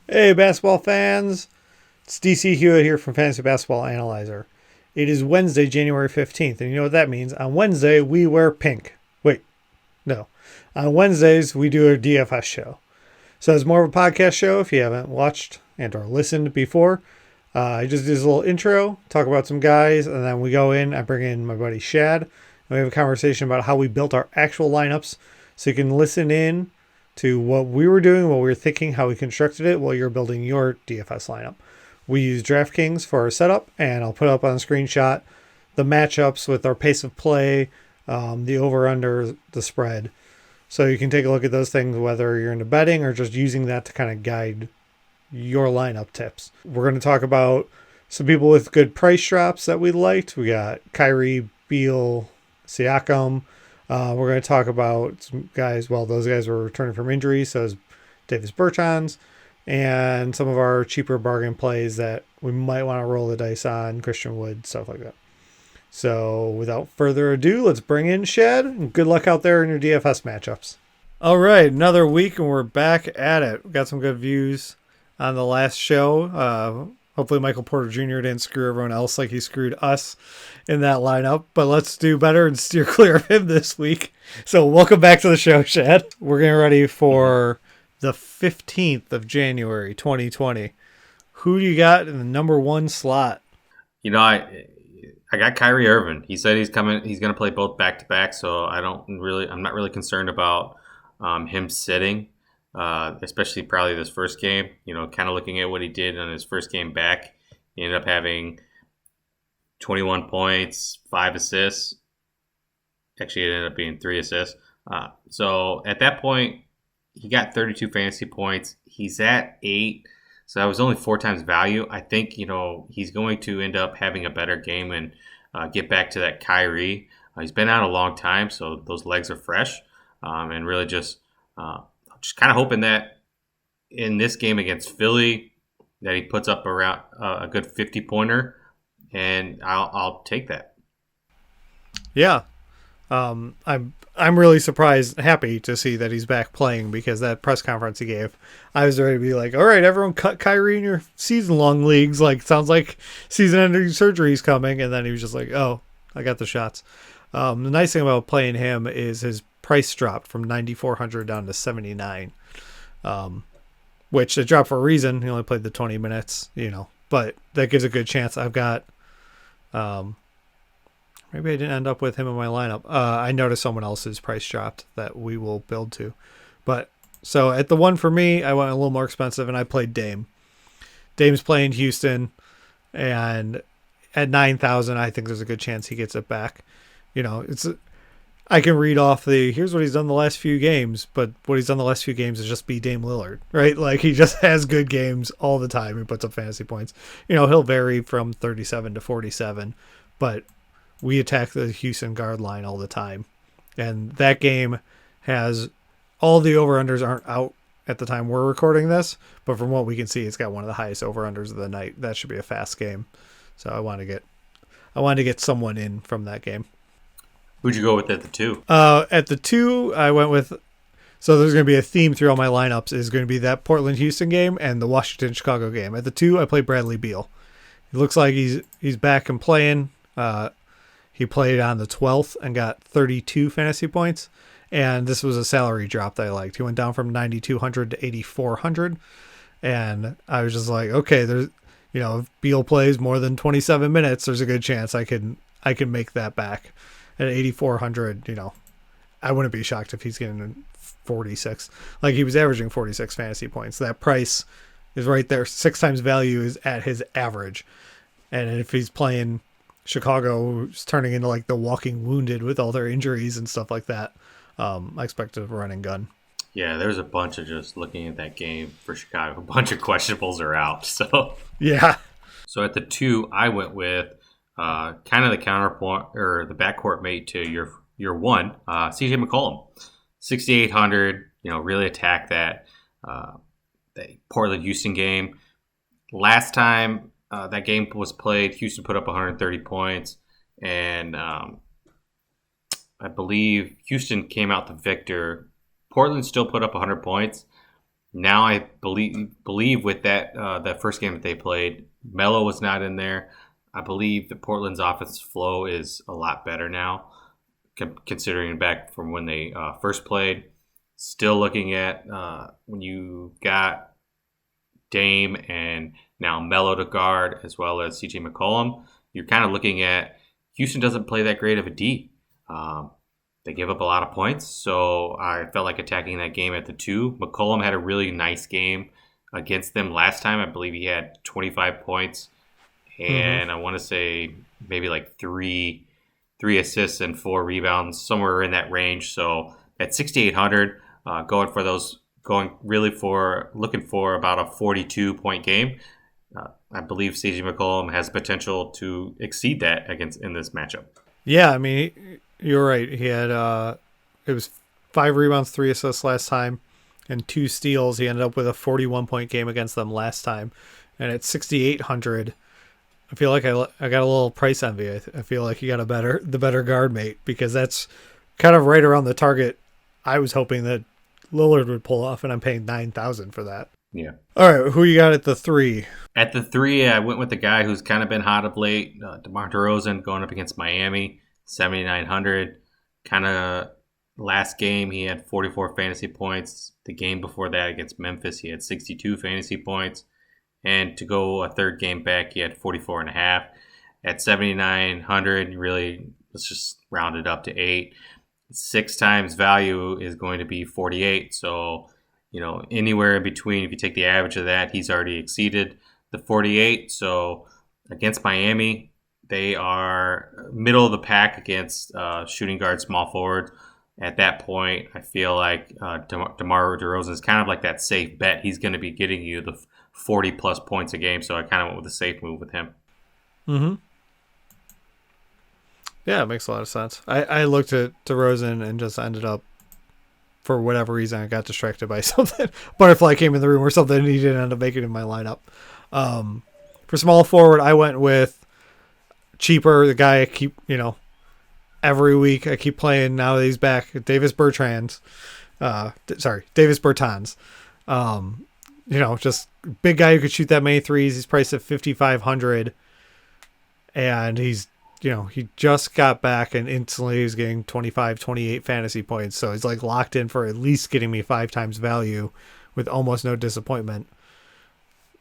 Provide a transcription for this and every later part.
Hey, basketball fans. It's DC Hewitt here from Fantasy Basketball Analyzer. It is Wednesday, January 15th, and you know what that means. On Wednesday, we wear pink. Wait, no. On Wednesdays, we do a DFS show. So it's more of a podcast show if you haven't watched and or listened before. I just do this little intro, talk about some guys, and then we go in. I bring in my buddy Shad, and we have a conversation about how we built our actual lineups so you can listen in to what we were doing, what we were thinking, how we constructed it while you're building your DFS lineup. We use DraftKings for our setup, and I'll put up on a screenshot the matchups with our pace of play, the over-under, the spread. So you can take a look at those things, whether you're into betting or just using that to kind of guide your lineup tips. We're going to talk about some people with good price drops that we liked. We got Kyrie, Beal, Siakam. We're going to talk about some guys. Well, those guys were returning from injury, so is Davis Bertans, and some of our cheaper bargain plays that we might want to roll the dice on, Christian Wood, stuff like that. So without further ado, let's bring in Shad, and good luck out there in your DFS matchups. All right, another week, and we're back at it. We got some good views on the last show. Hopefully Michael Porter Jr. didn't screw everyone else like he screwed us in that lineup. But let's do better and steer clear of him this week. So welcome back to the show, Shad. We're getting ready for the 15th of January, 2020. Who do you got in the number one slot? You know, I got Kyrie Irving. He said he's coming. He's going to play both back to back. So I'm not really concerned about him sitting. Especially probably this first game, kind of looking at what he did on his first game back. He ended up having 21 points, 5 assists. Actually, it ended up being 3 assists. So at that point, he got 32 fantasy points. He's at 8. So that was only 4 times value. I think, he's going to end up having a better game and get back to that Kyrie. He's been out a long time, so those legs are fresh. And really just kind of hoping that in this game against Philly that he puts up around a good 50-pointer, and I'll take that. Yeah, I'm really surprised, happy to see that he's back playing, because that press conference he gave, I was ready to be like, all right, everyone cut Kyrie in your season-long leagues. Like, sounds like season-ending surgery is coming, and then he was just like, oh, I got the shots. The nice thing about playing him is his price dropped from 9,400 down to 79, which it dropped for a reason. He only played the 20 minutes, but that gives a good chance. I've got, maybe I didn't end up with him in my lineup. I noticed someone else's price dropped that we will build to. But so at the one for me, I went a little more expensive and I played Dame. Dame's playing Houston, and at 9,000, I think there's a good chance he gets it back. I can read off here's what he's done the last few games, but what he's done the last few games is just be Dame Lillard, right? Like, he just has good games all the time. He puts up fantasy points. He'll vary from 37 to 47, but we attack the Houston guard line all the time. And that game has all the over-unders aren't out at the time we're recording this, but from what we can see, it's got one of the highest over-unders of the night. That should be a fast game. So I want to get someone in from that game. Who'd you go with at the 2? At the 2, I went with. So there's going to be a theme through all my lineups. Is going to be that Portland-Houston game and the Washington-Chicago game. At the 2, I played Bradley Beal. It looks like he's back and playing. He played on the 12th and got 32 fantasy points. And this was a salary drop that I liked. He went down from 9,200 to 8,400. And I was just like, okay, there's, if Beal plays more than 27 minutes, there's a good chance I can make that back. At 8,400, I wouldn't be shocked if he's getting 46. Like, he was averaging 46 fantasy points. That price is right there. 6 times value is at his average. And if he's playing Chicago, who's turning into like the walking wounded with all their injuries and stuff like that, I expect a run and gun. Yeah, there's a bunch of, just looking at that game for Chicago, a bunch of questionables are out. So yeah. So at the 2, I went with kind of the counterpoint or the backcourt mate to your 1, CJ McCollum, 6,800. Really attack that Portland Houston game. Last time that game was played, Houston put up 130 points, and I believe Houston came out the victor. Portland still put up 100 points, Now I believe with that first game that they played, Melo was not in there. I believe that Portland's offense flow is a lot better now, considering back from when they first played. Still looking at when you got Dame and now Melo to guard, as well as CJ McCollum, you're kind of looking at Houston doesn't play that great of a D. They give up a lot of points, so I felt like attacking that game at the 2. McCollum had a really nice game against them last time. I believe he had 25 points, and I want to say maybe like three assists and 4 rebounds, somewhere in that range. So at 6,800, looking for about a 42-point game. I believe CJ McCollum has potential to exceed that in this matchup. Yeah, I mean, you're right. He had it was 5 rebounds, 3 assists last time, and 2 steals. He ended up with a 41-point game against them last time. And at 6,800, I feel like I got a little price envy. I feel like he got the better guard mate, because that's kind of right around the target I was hoping that Lillard would pull off, and I'm paying $9,000 for that. Yeah. All right, who you got at the 3? At the 3, I went with the guy who's kind of been hot of late, Demar Derozan, going up against Miami, 7,900. Kind of last game, he had 44 fantasy points. The game before that against Memphis, he had 62 fantasy points. And to go a third game back, he had 44.5. At 7,900, really, let's just round it up to 8. 6 times value is going to be 48. So, anywhere in between, if you take the average of that, he's already exceeded the 48. So against Miami, they are middle of the pack against shooting guard, small forward. At that point, I feel like DeMar DeRozan is kind of like that safe bet. He's going to be getting you the 40-plus points a game, so I kind of went with a safe move with him. Mm-hmm. Yeah, it makes a lot of sense. I looked at DeRozan and just ended up, for whatever reason, I got distracted by something. Butterfly came in the room or something, and he didn't end up making it in my lineup. For small forward, I went with cheaper, the guy I keep, every week I keep playing now that he's back, Davis Bertans. Just big guy who could shoot that many threes. He's priced at 5,500, and he's, he just got back and instantly he's getting 25, 28 fantasy points. So he's like locked in for at least getting me 5 times value with almost no disappointment.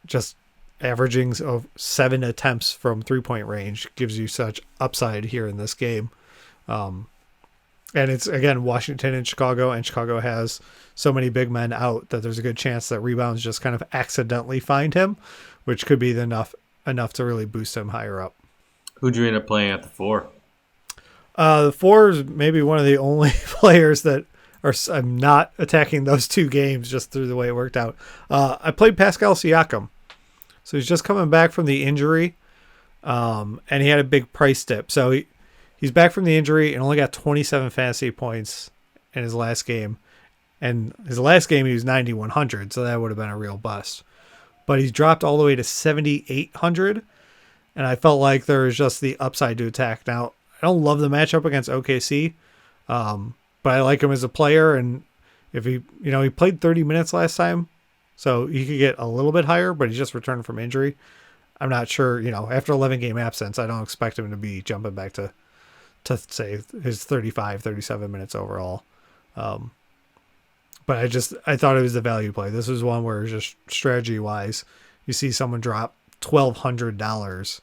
Just averaging of 7 attempts from 3-point range gives you such upside here in this game. And it's, again, Washington and Chicago has so many big men out that there's a good chance that rebounds just kind of accidentally find him, which could be enough to really boost him higher up. Who'd you end up playing at the 4? The 4 is maybe one of the only players that I'm not attacking those 2 games just through the way it worked out. I played Pascal Siakam. So he's just coming back from the injury, and he had a big price dip. So he's back from the injury and only got 27 fantasy points in his last game. And his last game, he was 9,100, so that would have been a real bust. But he's dropped all the way to 7,800, and I felt like there was just the upside to attack. Now, I don't love the matchup against OKC, but I like him as a player, and if he played 30 minutes last time, so he could get a little bit higher, but he's just returned from injury. I'm not sure, after 11-game absence, I don't expect him to be jumping back to say his 35, 37 minutes overall. But I thought it was the value play. This was one where just strategy-wise, you see someone drop $1,200,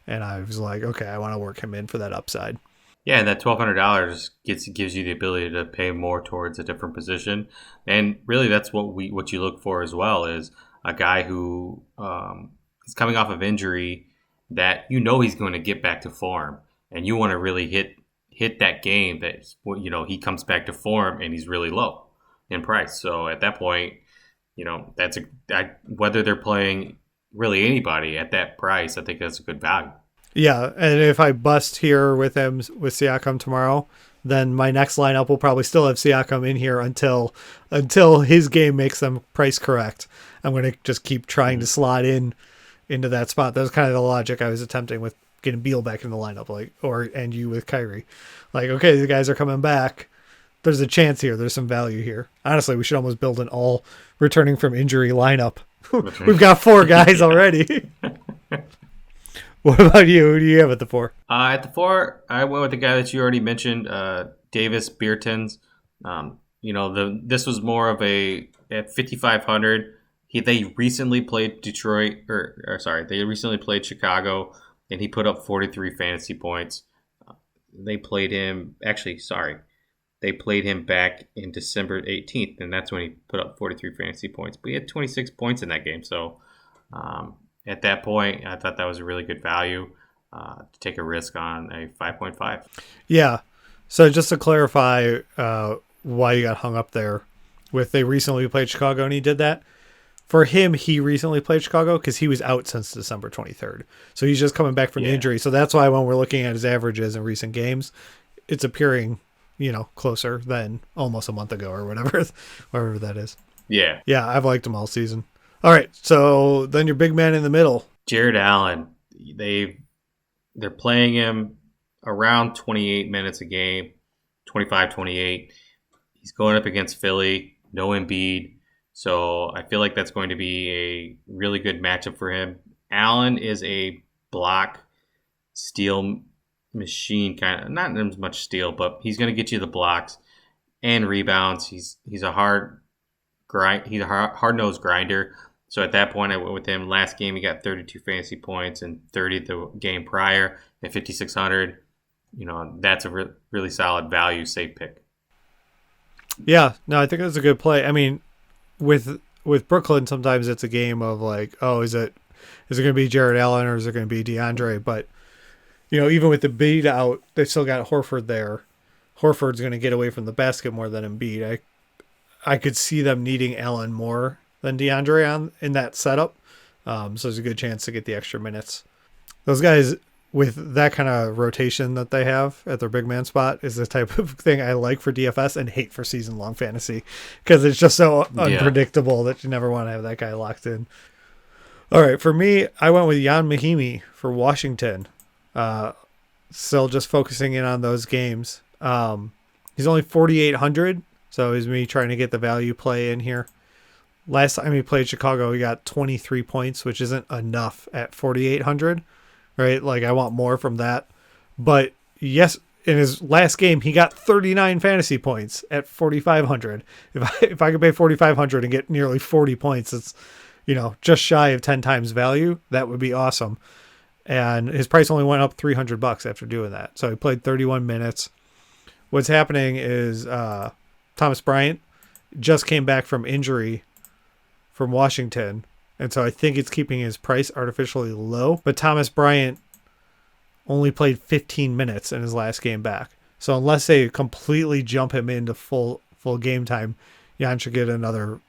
and I was like, okay, I want to work him in for that upside. Yeah, and that $1,200 gives you the ability to pay more towards a different position, and really that's what you look for as well, is a guy who is coming off of injury that he's going to get back to form, and you want to really hit that game that he comes back to form and he's really low in price. So at that point, whether they're playing really anybody at that price, I think that's a good value. Yeah, and if I bust here with Siakam tomorrow, then my next lineup will probably still have Siakam in here until his game makes them price correct. I'm going to just keep trying to slot into that spot. That was kind of the logic I was attempting with getting Beal back in the lineup, and you with Kyrie. Like, okay, the guys are coming back. there's a chance here. There's some value here. Honestly, we should almost build an all returning from injury lineup. We've got 4 guys already. What about you? Who do you have at the 4? At the 4, I went with the guy that you already mentioned, Davis Bertans. This was more of a at 5,500. They recently played they recently played Chicago, and he put up 43 fantasy points. They played him back in December 18th, and that's when he put up 43 fantasy points. But he had 26 points in that game, so at that point, I thought that was a really good value to take a risk on a 5.5. Yeah. So just to clarify why you got hung up there with they recently played Chicago and he did that. For him, he recently played Chicago because he was out since December 23rd. So he's just coming back from the injury. So that's why when we're looking at his averages in recent games, it's appearing, closer than almost a month ago or whatever that is. Yeah. Yeah, I've liked him all season. All right, so then your big man in the middle. Jared Allen. They're playing him around 28 minutes a game, 25, 28. He's going up against Philly, no Embiid. So I feel like that's going to be a really good matchup for him. Allen is a block steal machine, kind of not as much steal, but he's going to get you the blocks and rebounds. He's a hard-nosed grinder. So at that point, I went with him. Last game, he got 32 fantasy points and 30 the game prior at 5,600. That's a really solid value safe pick. Yeah, no, I think that's a good play. I mean, with Brooklyn, sometimes it's a game of like, oh, is it going to be Jared Allen or is it going to be DeAndre? But even with the Embiid out, they've still got Horford there. Horford's going to get away from the basket more than Embiid. I could see them needing Allen more than DeAndre in that setup. So there's a good chance to get the extra minutes. Those guys with that kind of rotation that they have at their big man spot is the type of thing I like for DFS and hate for season-long fantasy because it's just so unpredictable that you never want to have that guy locked in. All right, for me, I went with Jan Mahimi for Washington. Still just focusing in on those games. He's only 4,800, so is me trying to get the value play in here. Last time he played Chicago, he got 23 points, which isn't enough at 4,800. Right? Like, I want more from that. But, yes, in his last game, he got 39 fantasy points at 4,500. If I could pay 4,500 and get nearly 40 points, it's, just shy of 10 times value. That would be awesome. And his price only went up $300 after doing that. So he played 31 minutes. What's happening is Thomas Bryant just came back from injury from Washington. And so I think it's keeping his price artificially low. But Thomas Bryant only played 15 minutes in his last game back. So unless they completely jump him into full game time, Jan should get another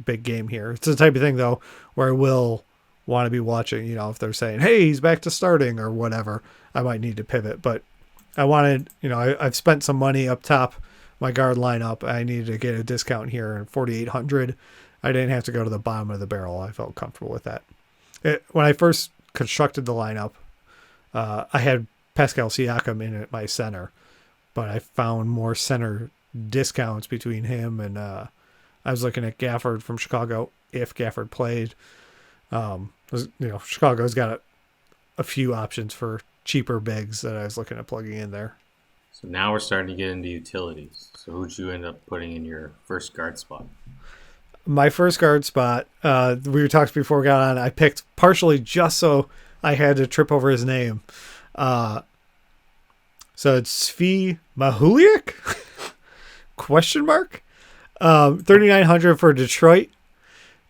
big game here. It's the type of thing, though, where I will want to be watching, if they're saying, hey, he's back to starting or whatever, I might need to pivot. But I wanted, I've spent some money up top, my guard lineup. I needed to get a discount here in 4,800. I didn't have to go to the bottom of the barrel. I felt comfortable with that. When I first constructed the lineup, I had Pascal Siakam in at my center, but I found more center discounts between him and I was looking at Gafford from Chicago if Gafford played. Chicago's got a few options for cheaper bigs that I was looking at plugging in there. So now we're starting to get into utilities. So who'd you end up putting in your first guard spot? My first guard spot, we were talking before we got on, I picked partially just so I had to trip over his name. So it's Svi Mahuliak? Question mark? 3,900 for Detroit.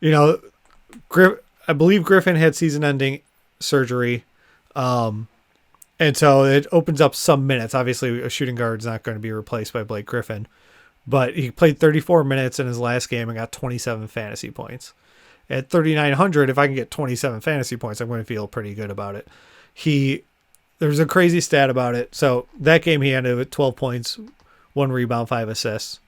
I believe Griffin had season-ending surgery. And so it opens up some minutes. Obviously, a shooting guard is not going to be replaced by Blake Griffin. But he played 34 minutes in his last game and got 27 fantasy points. At 3,900, if I can get 27 fantasy points, I'm going to feel pretty good about it. There's a crazy stat about it. So that game he ended with 12 points, 1 rebound, 5 assists.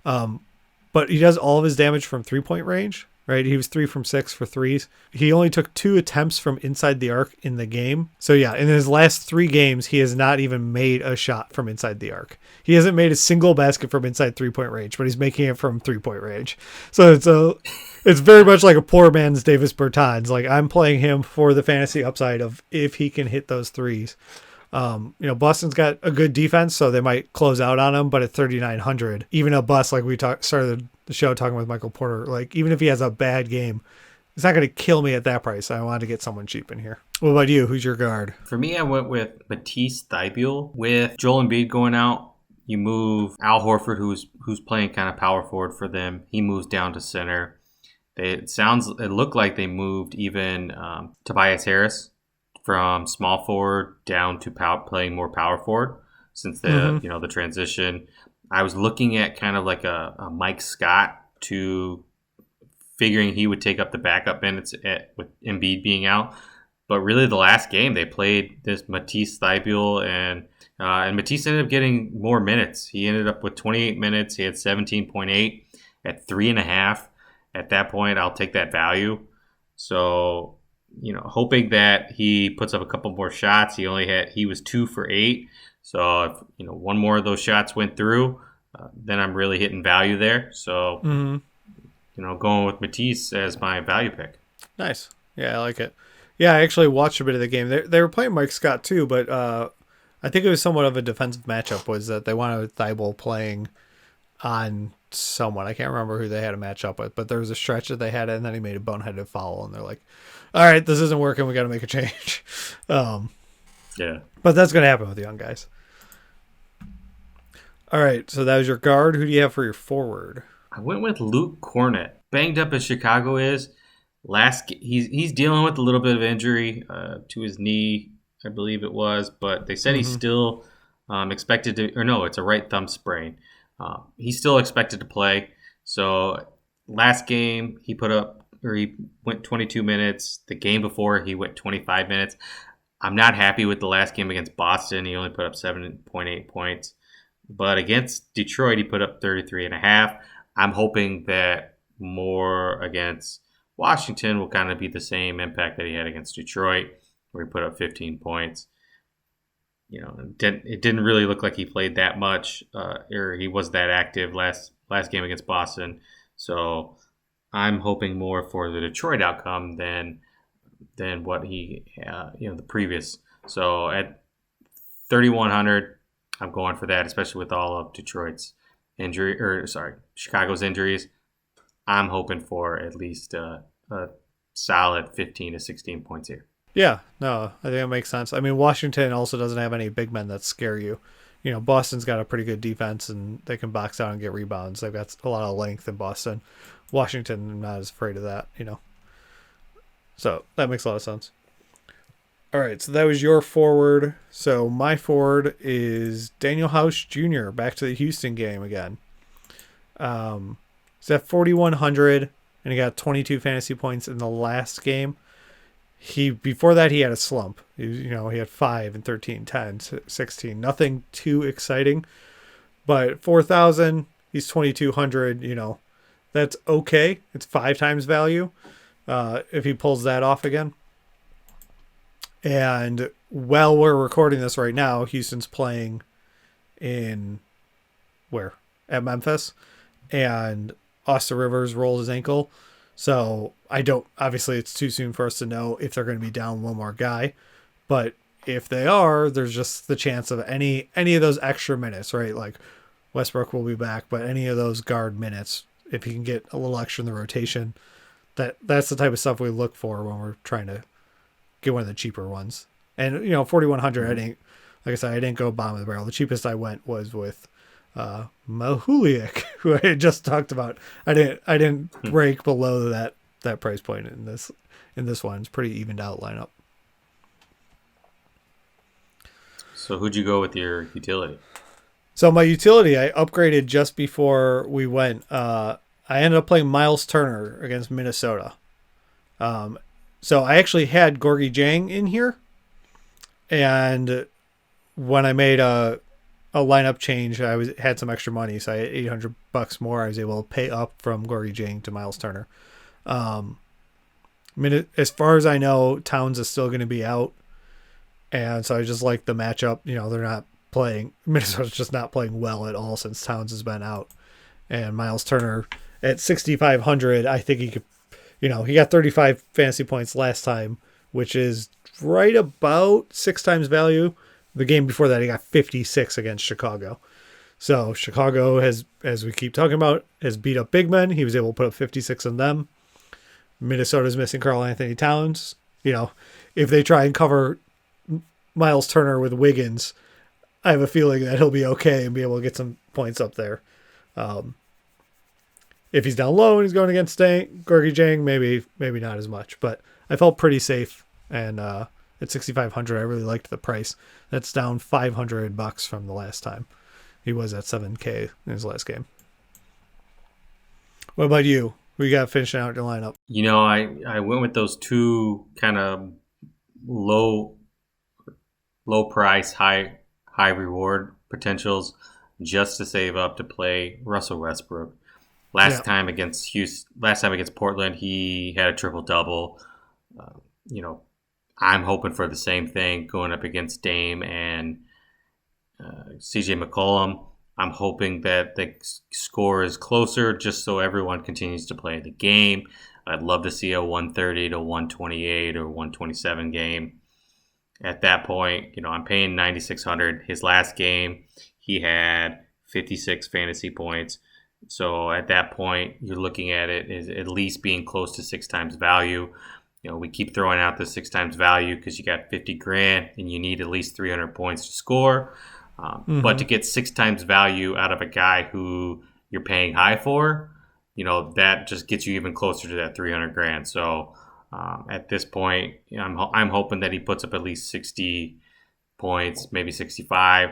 But he does all of his damage from 3-point range. right? He was 3 from 6 for threes. He only took 2 attempts from inside the arc in the game. So yeah, in his last 3 games, he has not even made a shot from inside the arc. He hasn't made a single basket from inside 3-point range, but he's making it from 3-point range. So it's very much like a poor man's Davis Bertans. Like, I'm playing him for the fantasy upside of if he can hit those threes. Boston's got a good defense, so they might close out on him, but at 3,900, even a bust, like we started the show talking with Michael Porter, like even if he has a bad game, it's not going to kill me at that price. I wanted to get someone cheap in here. What about you? Who's your guard? For me, I went with Matisse Thybulle. With Joel Embiid going out, you move Al Horford, who's playing kind of power forward for them. He moves down to center. It looked like they moved even Tobias Harris from small forward down to playing more power forward since the transition. I was looking at kind of like a Mike Scott to figuring he would take up the backup minutes with Embiid being out. But really the last game they played this Matisse Thybulle and Matisse ended up getting more minutes. He ended up with 28 minutes. He had 17.8 at 3.5. At that point, I'll take that value. So, hoping that he puts up a couple more shots. He was 2 for 8. So if one more of those shots went through, then I'm really hitting value there. So going with Matisse as my value pick. Nice. Yeah, I like it. Yeah, I actually watched a bit of the game. They were playing Mike Scott too, but I think it was somewhat of a defensive matchup. Was that they wanted Thybulle playing on someone. I can't remember who they had a matchup with, but there was a stretch that they had it, and then he made a boneheaded foul, and they're like, all right, this isn't working. We got to make a change. Yeah. But that's going to happen with the young guys. All right, so that was your guard. Who do you have for your forward? I went with Luke Cornett. Banged up as Chicago is, he's dealing with a little bit of injury to his knee, I believe it was, but they said he's still expected to, or no, it's a right thumb sprain. He's still expected to play. So last game he went 22 minutes. The game before he went 25 minutes. I'm not happy with the last game against Boston. He only put up 7.8 points. But against Detroit, he put up 33.5. I'm hoping that more against Washington will kind of be the same impact that he had against Detroit, where he put up 15 points. It didn't really look like he played that much, or he was that active last game against Boston. So I'm hoping more for the Detroit outcome than what he, the previous. So at 3,100. I'm going for that, especially with all of Chicago's injuries. I'm hoping for at least a solid 15 to 16 points here. Yeah, no, I think that makes sense. I mean, Washington also doesn't have any big men that scare you. Boston's got a pretty good defense, and they can box out and get rebounds. They've got a lot of length in Boston. Washington, I'm not as afraid of that, So that makes a lot of sense. All right, so that was your forward. So my forward is Daniel House Jr. back to the Houston game again. He's at 4,100, and he got 22 fantasy points in the last game. Before that, he had a slump. He had 5 and 13, 10, 16. Nothing too exciting. But 4,000, he's 2,200. That's okay. It's 5 times value if he pulls that off again. And while we're recording this right now, Houston's playing at Memphis, and Austin Rivers rolled his ankle. So obviously it's too soon for us to know if they're going to be down one more guy, but if they are, there's just the chance of any of those extra minutes, right? Like Westbrook will be back, but any of those guard minutes, if he can get a little extra in the rotation, that's the type of stuff we look for when we're trying to get one of the cheaper ones. And 4,100, I didn't go bottom of the barrel. The cheapest I went was with Mahuliak, who I had just talked about. I didn't break below that price point in this one. It's pretty evened out lineup. So who'd you go with your utility? So my utility, I upgraded just before we went. I ended up playing Miles Turner against Minnesota. So I actually had Gorgie Jang in here, and when I made a lineup change, I had some extra money, so I had $800 more. I was able to pay up from Gorgie Jang to Miles Turner. As far as I know, Towns is still going to be out. And so I just like the matchup. They're not playing. Minnesota's just not playing well at all since Towns has been out. And Miles Turner at 6,500, I think he could, he got 35 fantasy points last time, which is right about 6 times value. The game before that, he got 56 against Chicago. So Chicago has, as we keep talking about, has beat up big men. He was able to put up 56 on them. Minnesota's missing Karl Anthony Towns. If they try and cover Miles Turner with Wiggins, I have a feeling that he'll be okay and be able to get some points up there. If he's down low and he's going against Gorgie Jang, maybe not as much. But I felt pretty safe, and at 6,500, I really liked the price. That's down $500 from the last time. He was at 7K in his last game. What about you? We got finishing out your lineup. I went with those two kind of low price, high reward potentials just to save up to play Russell Westbrook. Last time against Portland, he had a triple double. I'm hoping for the same thing going up against Dame and CJ McCollum. I'm hoping that the score is closer just so everyone continues to play the game. I'd love to see a 130 to 128 or 127 game. At that point, I'm paying $9,600. His last game, he had 56 fantasy points. So at that point, you're looking at it as at least being close to 6 times value. We keep throwing out the 6 times value because you got $50,000 and you need at least 300 points to score. But to get 6 times value out of a guy who you're paying high for, that just gets you even closer to that $300,000. So at this point, I'm hoping that he puts up at least 60 points, maybe 65,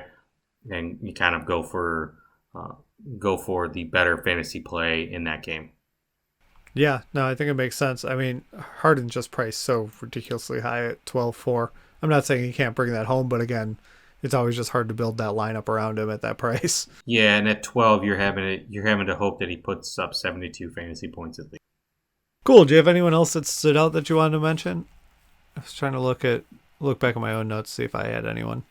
and you kind of go for the better fantasy play in that game. Yeah, no, I think it makes sense. I mean, Harden's just priced so ridiculously high at 12.4. I'm not saying he can't bring that home, but again, it's always just hard to build that lineup around him at that price. Yeah, and at 12, you're having to hope that he puts up 72 fantasy points at least. Cool. Do you have anyone else that stood out that you wanted to mention? I was trying to look back at my own notes, see if I had anyone.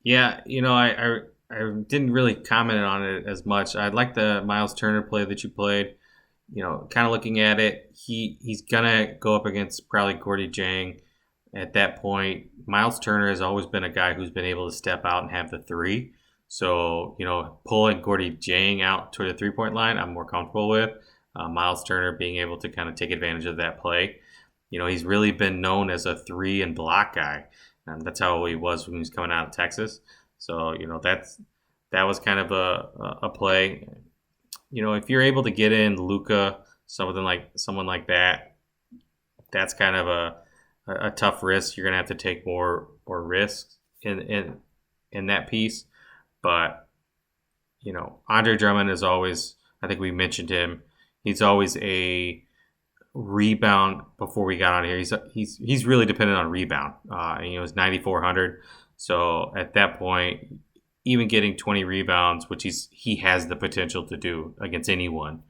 Yeah, I didn't really comment on it as much. I like the Miles Turner play that you played. Kind of looking at it, he's gonna go up against probably Gorgie Jang. At that point, Miles Turner has always been a guy who's been able to step out and have the three. So, pulling Gorgie Jang out to the 3-point line, I'm more comfortable with. Miles Turner being able to kind of take advantage of that play. He's really been known as a 3 and block guy. And that's how he was when he was coming out of Texas. So, that was kind of a play. If you're able to get in Luka, someone like that, that's kind of a tough risk. You're gonna have to take more risks in that piece. But Andre Drummond is always, I think we mentioned him. He's always a rebound. Before we got on here, he's really dependent on rebound. It's 9,400. So at that point, even getting 20 rebounds, which he has the potential to do against anyone,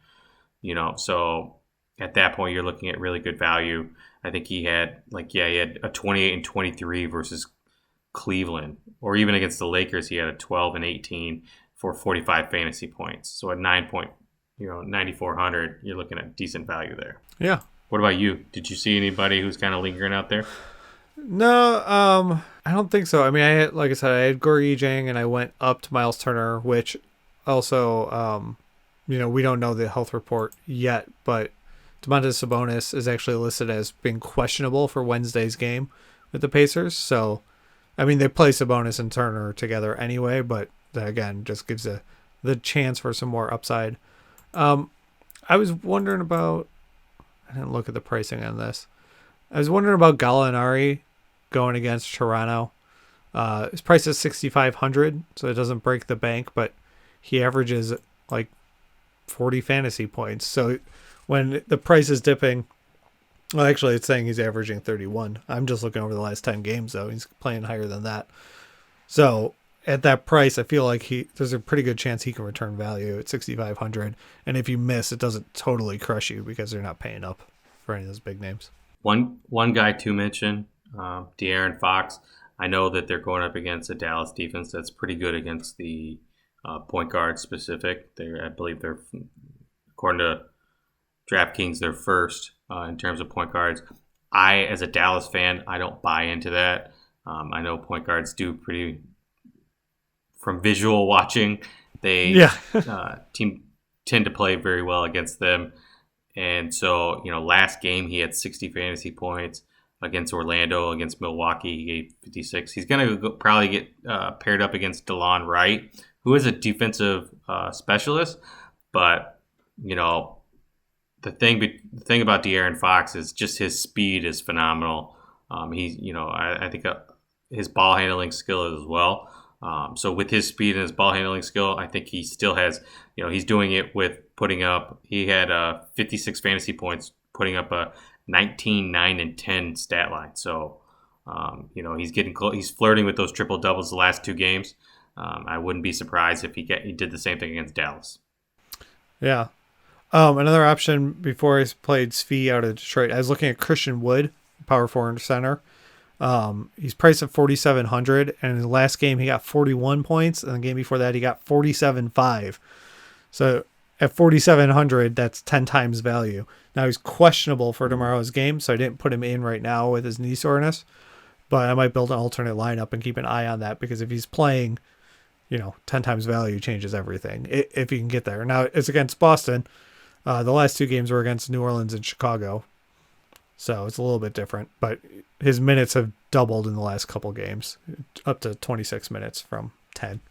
so at that point you're looking at really good value. I think he had a 28 and 23 versus Cleveland, or even against the Lakers, he had a 12 and 18 for 45 fantasy points. So at 9,400, you're looking at decent value there. Yeah. What about you? Did you see anybody who's kind of lingering out there? No, I don't think so. I mean, I had Gorgie Jang and I went up to Miles Turner, which also, we don't know the health report yet, but Domantas Sabonis is actually listed as being questionable for Wednesday's game with the Pacers. So, I mean, they play Sabonis and Turner together anyway, but that, again, just gives the chance for some more upside. I was wondering about, I didn't look at the pricing on this. I was wondering about Gallinari going against Toronto. His price is $6,500, so it doesn't break the bank, but he averages like 40 fantasy points. So when the price is dipping, well, actually, it's saying he's averaging 31. I'm just looking over the last 10 games, though. He's playing higher than that. So at that price, I feel like there's a pretty good chance he can return value at 6,500. And if you miss, it doesn't totally crush you because they're not paying up for any of those big names. One guy to mention, De'Aaron Fox. I know that they're going up against a Dallas defense that's pretty good against the point guard specific. I believe they're, according to DraftKings, they're first in terms of point guards. As a Dallas fan, I don't buy into that. I know point guards do pretty, from visual watching, they tend to play very well against them. And so, last game he had 60 fantasy points against Orlando, against Milwaukee. He gave 56. He's going to probably get paired up against DeLon Wright, who is a defensive specialist. But, the thing about De'Aaron Fox is just his speed is phenomenal. I think his ball handling skill as well. So with his speed and his ball handling skill, I think he still has, he's doing it with he had 56 fantasy points, putting up a 19, 9, and 10 stat line. So, he's getting close. He's flirting with those triple doubles the last 2 games. I wouldn't be surprised if he did the same thing against Dallas. Yeah. Another option before I played Svi out of Detroit, I was looking at Christian Wood, power forward center. He's priced at 4,700, and in the last game he got 41 points, and the game before that he got 47.5. So at 4,700, that's 10 times value. Now he's questionable for tomorrow's game, so I didn't put him in right now with his knee soreness, but I might build an alternate lineup and keep an eye on that, because if he's playing, 10 times value changes everything if you can get there. Now it's against Boston. The last 2 games were against New Orleans and Chicago, so it's a little bit different, but his minutes have doubled in the last couple games, up to 26 minutes from 10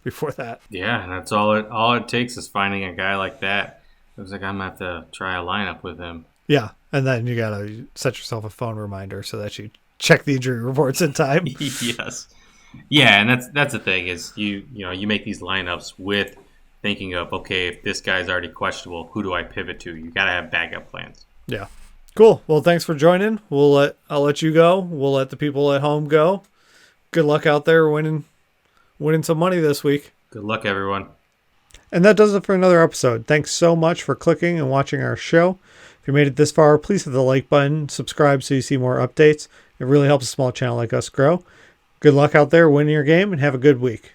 before that. Yeah, and that's all it takes is finding a guy like that. It was like, I'm going to have to try a lineup with him. Yeah, and then you got to set yourself a phone reminder so that you check the injury reports in time. Yes. Yeah, and that's the thing is you make these lineups with thinking of, okay, if this guy's already questionable, who do I pivot to? You got to have backup plans. Yeah. Cool. Well, thanks for joining. I'll let you go. We'll let the people at home go. Good luck out there winning some money this week. Good luck, everyone. And that does it for another episode. Thanks so much for clicking and watching our show. If you made it this far, please hit the like button, subscribe so you see more updates. It really helps a small channel like us grow. Good luck out there winning your game, and have a good week.